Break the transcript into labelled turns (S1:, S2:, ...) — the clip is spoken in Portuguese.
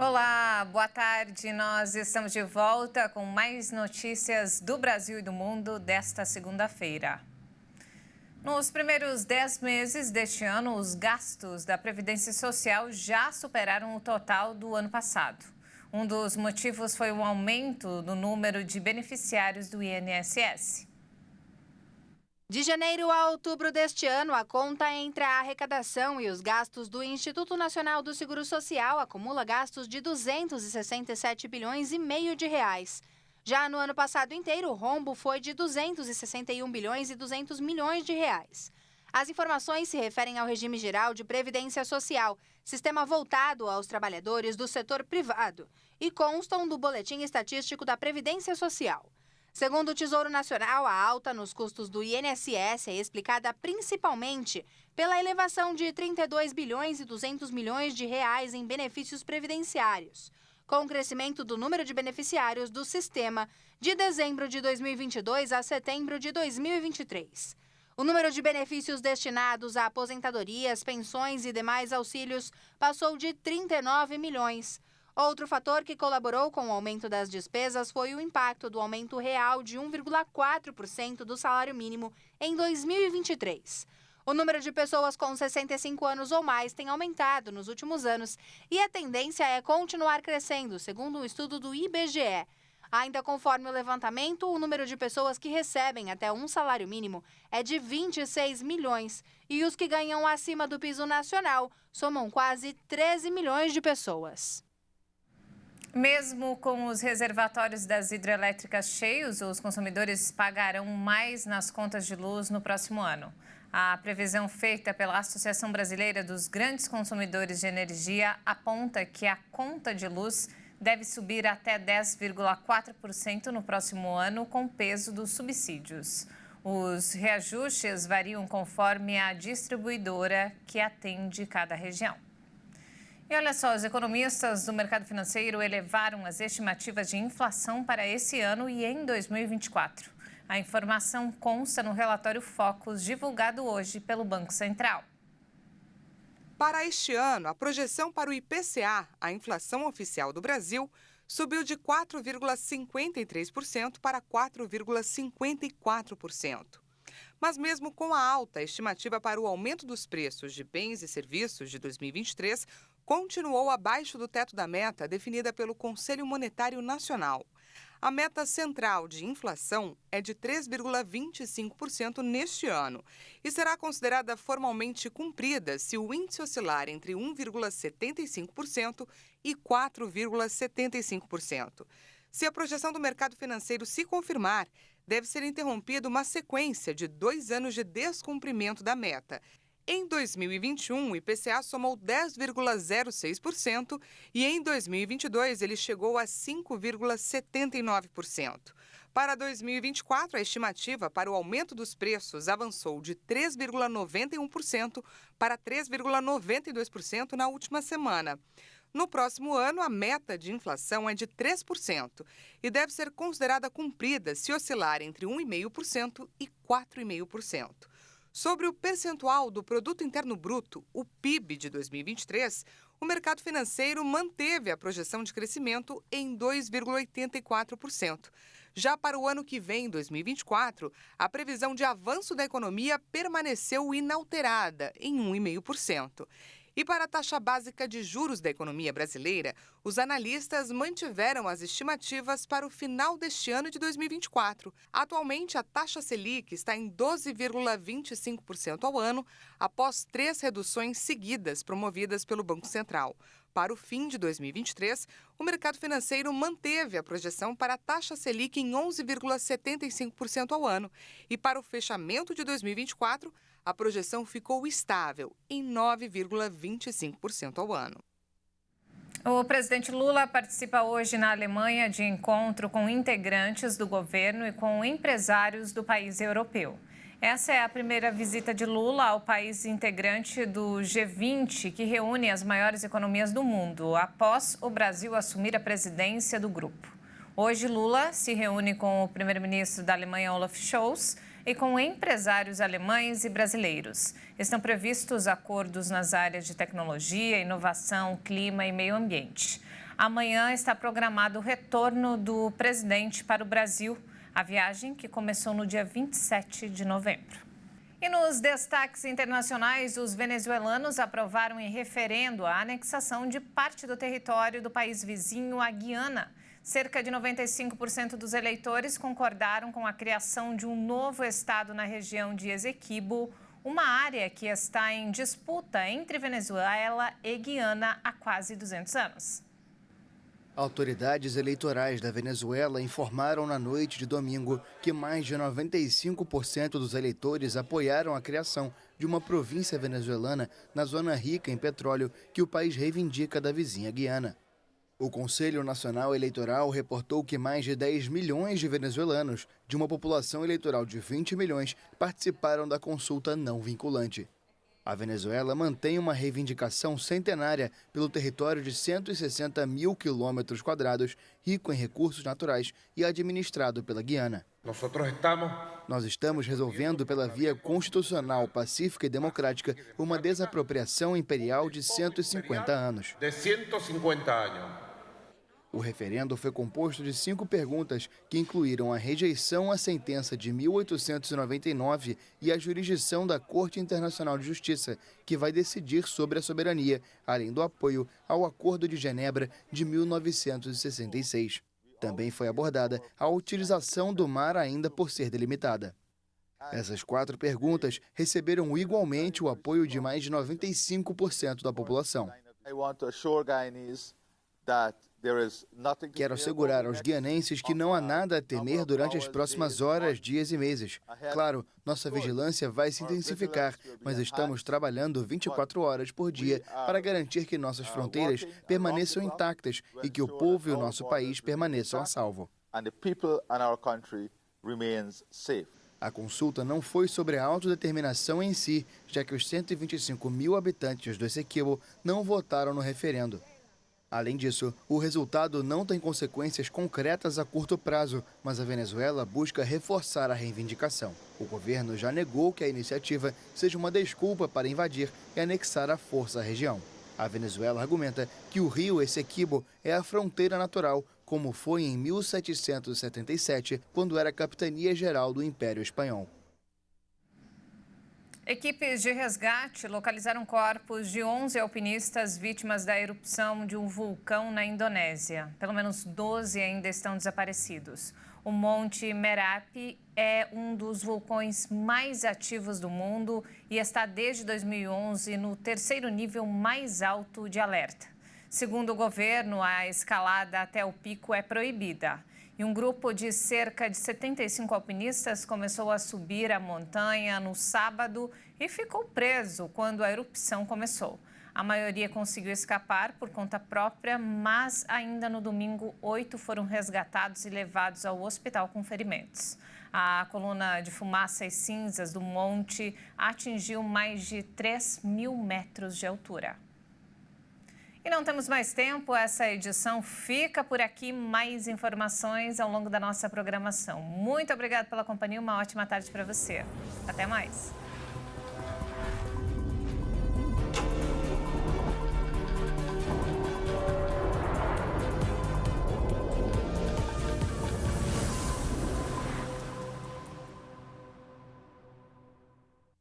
S1: Olá, boa tarde. Nós estamos de volta com mais notícias do Brasil e do mundo desta segunda-feira. Nos primeiros 10 meses deste ano, os gastos da Previdência Social já superaram o total do ano passado. Um dos motivos foi o aumento do número de beneficiários do INSS.
S2: De janeiro a outubro deste ano, a conta entre a arrecadação e os gastos do Instituto Nacional do Seguro Social acumula gastos de 267 bilhões e meio de reais. Já no ano passado inteiro, o rombo foi de 261 bilhões e 200 milhões de reais. As informações se referem ao regime geral de previdência social, sistema voltado aos trabalhadores do setor privado, e constam do Boletim Estatístico da Previdência Social. Segundo o Tesouro Nacional, a alta nos custos do INSS é explicada principalmente pela elevação de 32 bilhões e 200 milhões de reais em benefícios previdenciários, com o crescimento do número de beneficiários do sistema de dezembro de 2022 a setembro de 2023. O número de benefícios destinados a aposentadorias, pensões e demais auxílios passou de 39 milhões. Outro fator que colaborou com o aumento das despesas foi o impacto do aumento real de 1,4% do salário mínimo em 2023. O número de pessoas com 65 anos ou mais tem aumentado nos últimos anos e a tendência é continuar crescendo, segundo um estudo do IBGE. Ainda conforme o levantamento, o número de pessoas que recebem até um salário mínimo é de 26 milhões e os que ganham acima do piso nacional somam quase 13 milhões de pessoas.
S1: Mesmo com os reservatórios das hidrelétricas cheios, os consumidores pagarão mais nas contas de luz no próximo ano. A previsão feita pela Associação Brasileira dos Grandes Consumidores de Energia aponta que a conta de luz deve subir até 10,4% no próximo ano, com o peso dos subsídios. Os reajustes variam conforme a distribuidora que atende cada região. E olha só, os economistas do mercado financeiro elevaram as estimativas de inflação para esse ano e em 2024. A informação consta no relatório Focus, divulgado hoje pelo Banco Central.
S3: Para este ano, a projeção para o IPCA, a inflação oficial do Brasil, subiu de 4,53% para 4,54%. Mas mesmo com a alta, a estimativa para o aumento dos preços de bens e serviços de 2023 continuou abaixo do teto da meta definida pelo Conselho Monetário Nacional. A meta central de inflação é de 3,25% neste ano e será considerada formalmente cumprida se o índice oscilar entre 1,75% e 4,75%. Se a projeção do mercado financeiro se confirmar, deve ser interrompida uma sequência de 2 anos de descumprimento da meta. Em 2021, o IPCA somou 10,06% e em 2022 ele chegou a 5,79%. Para 2024, a estimativa para o aumento dos preços avançou de 3,91% para 3,92% na última semana. No próximo ano, a meta de inflação é de 3% e deve ser considerada cumprida se oscilar entre 1,5% e 4,5%. Sobre o percentual do Produto Interno Bruto, o PIB de 2023, o mercado financeiro manteve a projeção de crescimento em 2,84%. Já para o ano que vem, 2024, a previsão de avanço da economia permaneceu inalterada, em 1,5%. E para a taxa básica de juros da economia brasileira, os analistas mantiveram as estimativas para o final deste ano de 2024. Atualmente, a taxa Selic está em 12,25% ao ano, após 3 reduções seguidas promovidas pelo Banco Central. Para o fim de 2023, o mercado financeiro manteve a projeção para a taxa Selic em 11,75% ao ano. E para o fechamento de 2024, a projeção ficou estável em 9,25% ao ano.
S1: O presidente Lula participa hoje na Alemanha de encontro com integrantes do governo e com empresários do país europeu. Essa é a primeira visita de Lula ao país integrante do G20, que reúne as maiores economias do mundo, após o Brasil assumir a presidência do grupo. Hoje, Lula se reúne com o primeiro-ministro da Alemanha, Olaf Scholz, e com empresários alemães e brasileiros. Estão previstos acordos nas áreas de tecnologia, inovação, clima e meio ambiente. Amanhã está programado o retorno do presidente para o Brasil, a viagem que começou no dia 27 de novembro. E nos destaques internacionais, os venezuelanos aprovaram em referendo a anexação de parte do território do país vizinho, a Guiana. Cerca de 95% dos eleitores concordaram com a criação de um novo estado na região de Essequibo, uma área que está em disputa entre Venezuela e Guiana há quase 200 anos.
S4: Autoridades eleitorais da Venezuela informaram na noite de domingo que mais de 95% dos eleitores apoiaram a criação de uma província venezuelana na zona rica em petróleo que o país reivindica da vizinha Guiana. O Conselho Nacional Eleitoral reportou que mais de 10 milhões de venezuelanos, de uma população eleitoral de 20 milhões, participaram da consulta não vinculante. A Venezuela mantém uma reivindicação centenária pelo território de 160 mil quilômetros quadrados, rico em recursos naturais e administrado pela Guiana. Nós estamos resolvendo pela via constitucional, pacífica e democrática uma desapropriação imperial de 150 anos. O referendo foi composto de 5 perguntas que incluíram a rejeição à sentença de 1899 e a jurisdição da Corte Internacional de Justiça, que vai decidir sobre a soberania, além do apoio ao Acordo de Genebra de 1966. Também foi abordada a utilização do mar ainda por ser delimitada. Essas 4 perguntas receberam igualmente o apoio de mais de 95% da população. Quero assegurar aos guianenses que não há nada a temer durante as próximas horas, dias e meses. Claro, nossa vigilância vai se intensificar, mas estamos trabalhando 24 horas por dia para garantir que nossas fronteiras permaneçam intactas e que o povo e o nosso país permaneçam a salvo. A consulta não foi sobre a autodeterminação em si, já que os 125 mil habitantes do Essequibo não votaram no referendo. Além disso, o resultado não tem consequências concretas a curto prazo, mas a Venezuela busca reforçar a reivindicação. O governo já negou que a iniciativa seja uma desculpa para invadir e anexar à força a região. A Venezuela argumenta que o rio Essequibo é a fronteira natural, como foi em 1777, quando era a capitania geral do Império Espanhol.
S1: Equipes de resgate localizaram corpos de 11 alpinistas vítimas da erupção de um vulcão na Indonésia. Pelo menos 12 ainda estão desaparecidos. O Monte Merapi é um dos vulcões mais ativos do mundo e está desde 2011 no 3º nível mais alto de alerta. Segundo o governo, a escalada até o pico é proibida. E um grupo de cerca de 75 alpinistas começou a subir a montanha no sábado e ficou preso quando a erupção começou. A maioria conseguiu escapar por conta própria, mas ainda no domingo, 8 foram resgatados e levados ao hospital com ferimentos. A coluna de fumaça e cinzas do monte atingiu mais de 3.000 metros de altura. E não temos mais tempo, essa edição fica por aqui. Mais informações ao longo da nossa programação. Muito obrigada pela companhia, uma ótima tarde para você. Até mais.